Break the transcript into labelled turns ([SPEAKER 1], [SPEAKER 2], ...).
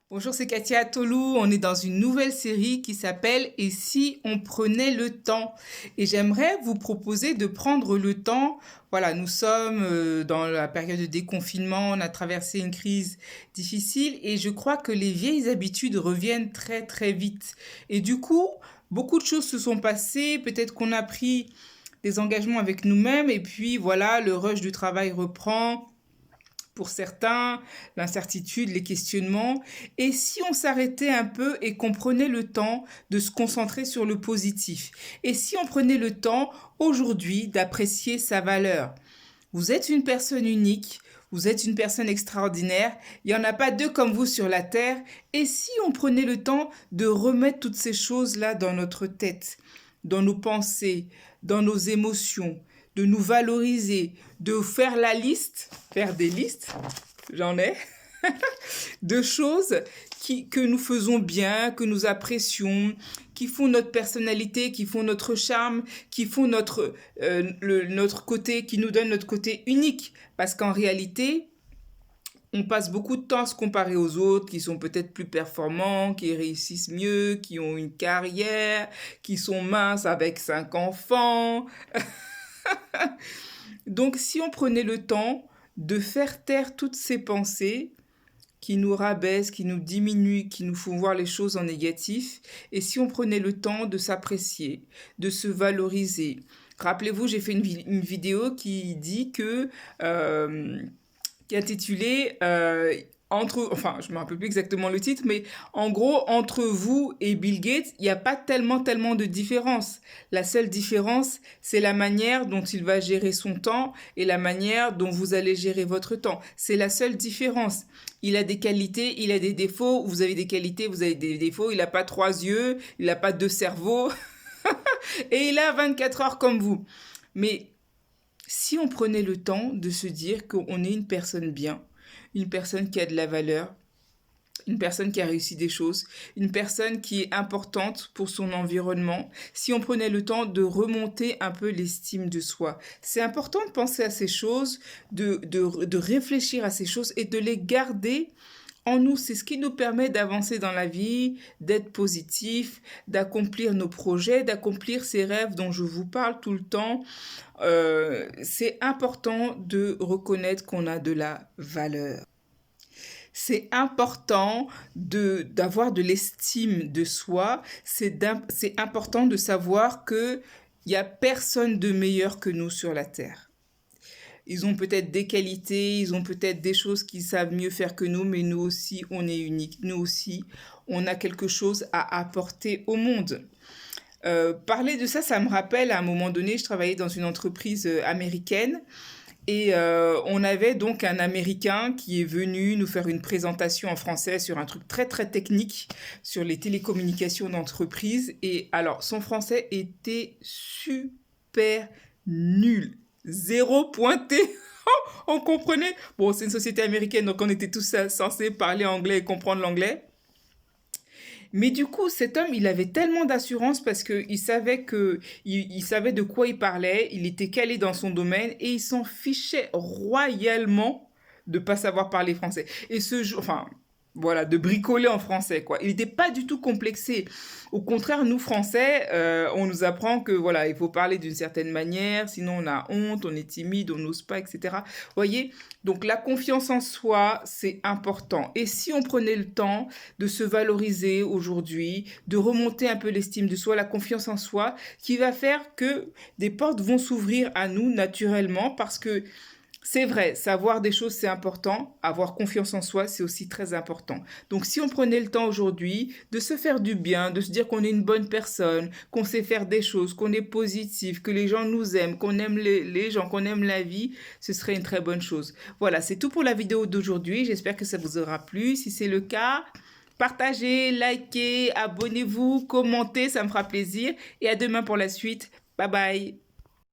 [SPEAKER 1] Bonjour, c'est Katia Tolou. On est dans une nouvelle série qui s'appelle Et si on prenait le temps? Et j'aimerais vous proposer de prendre le temps. Voilà, nous sommes dans la période de déconfinement, on a traversé une crise difficile et je crois que les vieilles habitudes reviennent très très vite. Et du coup, beaucoup de choses se sont passées. Peut-être qu'on a pris des engagements avec nous-mêmes et puis voilà, le rush du travail reprend pour certains, l'incertitude, les questionnements. Et si on s'arrêtait un peu et qu'on prenait le temps de se concentrer sur le positif? Et si on prenait le temps aujourd'hui d'apprécier sa valeur? Vous êtes une personne unique, vous êtes une personne extraordinaire, il n'y en a pas deux comme vous sur la Terre. Et si on prenait le temps de remettre toutes ces choses-là dans notre tête, dans nos pensées, dans nos émotions, de nous valoriser, de faire la liste, faire des listes, j'en ai, de choses que nous faisons bien, que nous apprécions, qui font notre personnalité, qui font notre charme, qui font notre côté, qui nous donnent notre côté unique. Parce qu'en réalité, on passe beaucoup de temps à se comparer aux autres qui sont peut-être plus performants, qui réussissent mieux, qui ont une carrière, qui sont minces avec 5 enfants. Donc si on prenait le temps de faire taire toutes ces pensées qui nous rabaissent, qui nous diminuent, qui nous font voir les choses en négatif, et si on prenait le temps de s'apprécier, de se valoriser. Rappelez-vous, j'ai fait une vidéo qui dit que qui est intitulé enfin, je me rappelle plus exactement le titre, mais en gros, entre vous et Bill Gates, il n'y a pas tellement de différence. La seule différence, c'est la manière dont il va gérer son temps et la manière dont vous allez gérer votre temps. C'est la seule différence. Il a des qualités, il a des défauts. Vous avez des qualités, vous avez des défauts. Il n'a pas 3 yeux, il n'a pas 2 cerveaux. Et il a 24 heures comme vous. Mais si on prenait le temps de se dire qu'on est une personne bien, une personne qui a de la valeur, une personne qui a réussi des choses, une personne qui est importante pour son environnement, si on prenait le temps de remonter un peu l'estime de soi. C'est important de penser à ces choses, de réfléchir à ces choses et de les garder en nous. C'est ce qui nous permet d'avancer dans la vie, d'être positif, d'accomplir nos projets, d'accomplir ces rêves dont je vous parle tout le temps. C'est important de reconnaître qu'on a de la valeur. C'est important d'avoir de l'estime de soi. C'est important de savoir que il n'y a personne de meilleur que nous sur la Terre. Ils ont peut-être des qualités, ils ont peut-être des choses qu'ils savent mieux faire que nous, mais nous aussi, on est unique. Nous aussi, on a quelque chose à apporter au monde. Parler de ça, ça me rappelle à un moment donné, je travaillais dans une entreprise américaine et on avait donc un Américain qui est venu nous faire une présentation en français sur un truc très très technique sur les télécommunications d'entreprise. Et alors, son français était super nul, zéro pointé. On comprenait. Bon, c'est une société américaine, donc on était tous censés parler anglais et comprendre l'anglais. Mais du coup, cet homme, il avait tellement d'assurance parce il savait de quoi il parlait, il était calé dans son domaine et il s'en fichait royalement de pas savoir parler français. Et ce jour, enfin, voilà, de bricoler en français, quoi. Il n'était pas du tout complexé. Au contraire, nous, Français, on nous apprend que, voilà, il faut parler d'une certaine manière, sinon on a honte, on est timide, on n'ose pas, etc. Voyez? Donc, la confiance en soi, c'est important. Et si on prenait le temps de se valoriser aujourd'hui, de remonter un peu l'estime de soi, la confiance en soi, qui va faire que des portes vont s'ouvrir à nous naturellement parce que c'est vrai, savoir des choses, c'est important. Avoir confiance en soi, c'est aussi très important. Donc, si on prenait le temps aujourd'hui de se faire du bien, de se dire qu'on est une bonne personne, qu'on sait faire des choses, qu'on est positif, que les gens nous aiment, qu'on aime les gens, qu'on aime la vie, ce serait une très bonne chose. Voilà, c'est tout pour la vidéo d'aujourd'hui. J'espère que ça vous aura plu. Si c'est le cas, partagez, likez, abonnez-vous, commentez, ça me fera plaisir. Et à demain pour la suite. Bye bye.